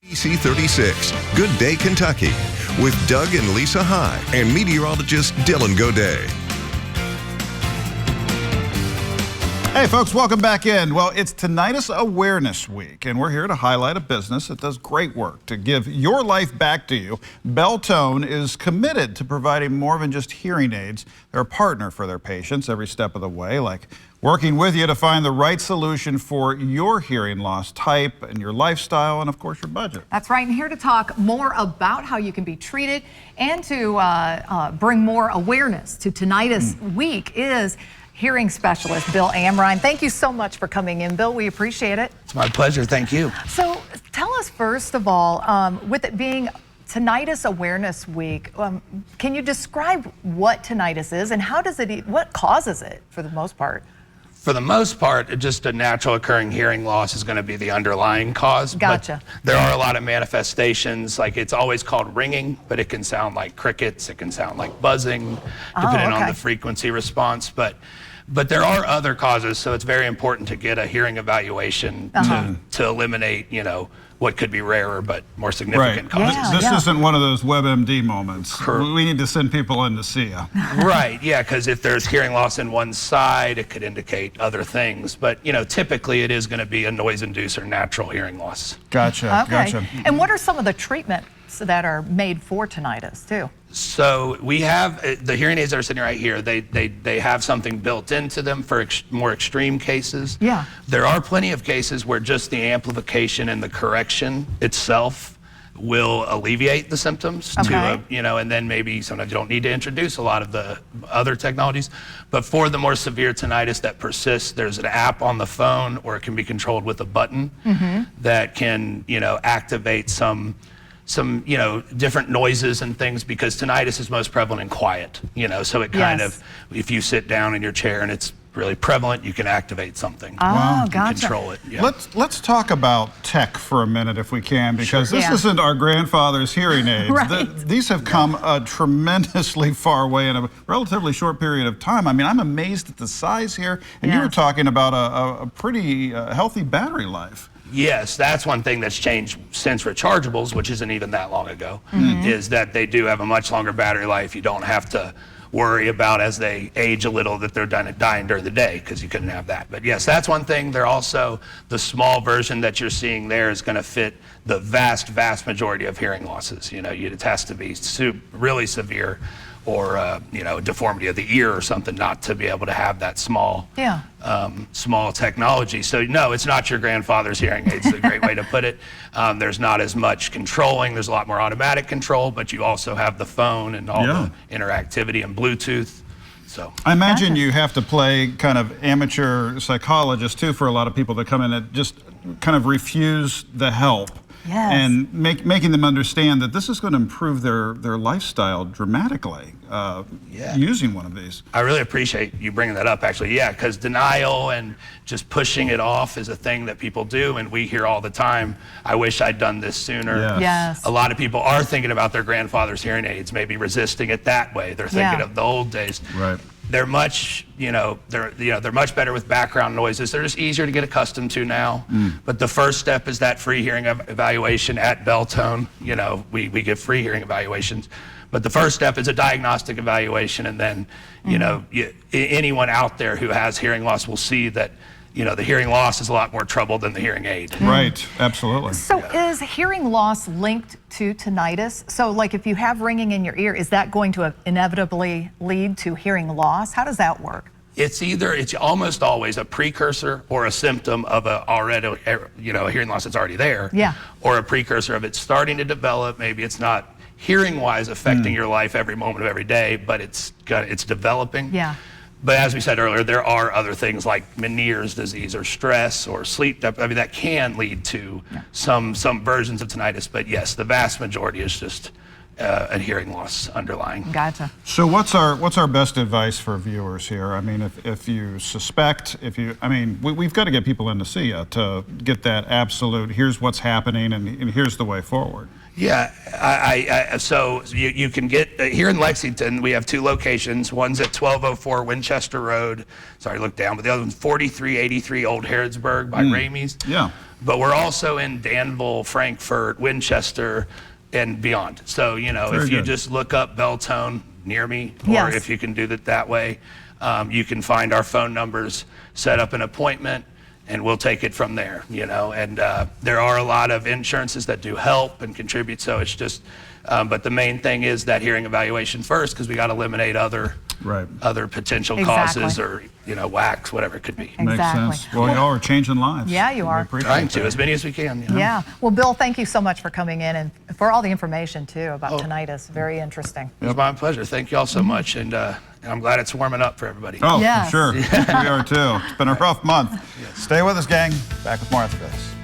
EC36, Good Day, Kentucky, with Doug and Lisa High and meteorologist Dylan Godet. Hey folks, welcome back in. Well, it's Tinnitus Awareness Week, and we're here to highlight a business that does great work to give your life back to you. Beltone is committed to providing more than just hearing aids. They're a partner for their patients every step of the way, like working with you to find the right solution for your hearing loss type and your lifestyle and, of course, your budget. That's right, and here to talk more about how you can be treated and to bring more awareness to Tinnitus Week is hearing specialist Bill Amrhein. Thank you so much for coming in, Bill. We appreciate it. It's my pleasure. Thank you. So tell us, first of all, with it being Tinnitus Awareness Week, can you describe what tinnitus is and how does it, what causes it for the most part? For the most part, just a natural occurring hearing loss is going to be the underlying cause. Gotcha. But there are a lot of manifestations, like it's always called ringing, but it can sound like crickets, it can sound like buzzing, depending on the frequency response. But there are other causes, so it's very important to get a hearing evaluation to eliminate, you know, what could be rarer but more significant causes. This isn't one of those WebMD moments. We need to send people in to see you. Right, yeah, because if there's hearing loss in one side, it could indicate other things. But, you know, typically it is going to be a noise-induced or natural hearing loss. Gotcha, Okay. gotcha. And what are some of the treatments that are made for tinnitus, too? So we have the hearing aids that are sitting right here. They have something built into them for more extreme cases. Yeah. There are plenty of cases where just the amplification and the correction itself will alleviate the symptoms to you know, and then maybe sometimes you don't need to introduce a lot of the other technologies. But for the more severe tinnitus that persists, there's an app on the phone, or it can be controlled with a button that can, you know, activate some you know, different noises and things, because tinnitus is most prevalent in quiet, you know, so it kind of, if you sit down in your chair and it's really prevalent, you can activate something. Gotcha. Control it. Yeah. Let's talk about tech for a minute if we can, because this isn't our grandfather's hearing aids. These have come a tremendously far way in a relatively short period of time. I mean, I'm amazed at the size here, and you were talking about a pretty healthy battery life. Yes, that's one thing that's changed since rechargeables, which isn't even that long ago, is that they do have a much longer battery life. You don't have to worry about, as they age a little, that they're dying during the day, because you couldn't have that. But yes, that's one thing. They're also, the small version that you're seeing there is going to fit the vast majority of hearing losses. You know, it has to be really severe, or you know, deformity of the ear or something, not to be able to have that small small technology. So no, it's not your grandfather's hearing aids. Is a great way to put it. There's not as much controlling. There's a lot more automatic control, but you also have the phone and all the interactivity and Bluetooth. So I imagine you have to play kind of amateur psychologist too for a lot of people that come in and just kind of refuse the help. And making them understand that this is going to improve their lifestyle dramatically using one of these. I really appreciate you bringing that up, actually. Yeah, because denial and just pushing it off is a thing that people do, and we hear all the time, I wish I'd done this sooner. A lot of people are thinking about their grandfather's hearing aids, maybe resisting it that way. They're thinking of the old days. They're much, they're much better with background noises. They're just easier to get accustomed to now. But the first step is that free hearing evaluation at Beltone. You know, we give free hearing evaluations. But the first step is a diagnostic evaluation, and then, you know, anyone out there who has hearing loss will see that, you know, the hearing loss is a lot more trouble than the hearing aid. Right, absolutely. So is hearing loss linked to tinnitus? So like if you have ringing in your ear, is that going to inevitably lead to hearing loss? How does that work? It's almost always a precursor or a symptom of a hearing loss that's already there. Or a precursor of it starting to develop. Maybe it's not hearing-wise affecting your life every moment of every day, but it's developing. But as we said earlier, there are other things like Meniere's disease or stress or sleep. I mean, that can lead to some versions of tinnitus. But yes, the vast majority is just a hearing loss underlying. Gotcha. So what's our best advice for viewers here? I mean, if you suspect, we've got to get people in to see you to get that absolute, here's what's happening and here's the way forward. Yeah, so you can get, here in Lexington, we have 2 locations. One's at 1204 Winchester Road. Sorry, look down, but the other one's 4383 Old Harrodsburg by Ramey's. Yeah. But we're also in Danville, Frankfort, Winchester, and beyond. So, you know, Very if you good. just look up Beltone near me, or Yes. if you can do it that way, you can find our phone numbers, set up an appointment, and we'll take it from there, you know. And there are a lot of insurances that do help and contribute, so it's just, but the main thing is that hearing evaluation first, because we got to eliminate other potential Exactly. causes, or, you know, wax, whatever it could be. Exactly. Makes sense. Well, y'all are changing lives. Yeah, you We are. appreciate Trying to, that. as many as we can, you know? Yeah. Well, Bill, thank you so much for coming in and for all the information, too, about tinnitus. Very interesting. It was my pleasure. Thank you all so much, and I'm glad it's warming up for everybody. Oh, Yes. for sure. We are too. It's been a rough month. Stay with us, gang. Back with more after this.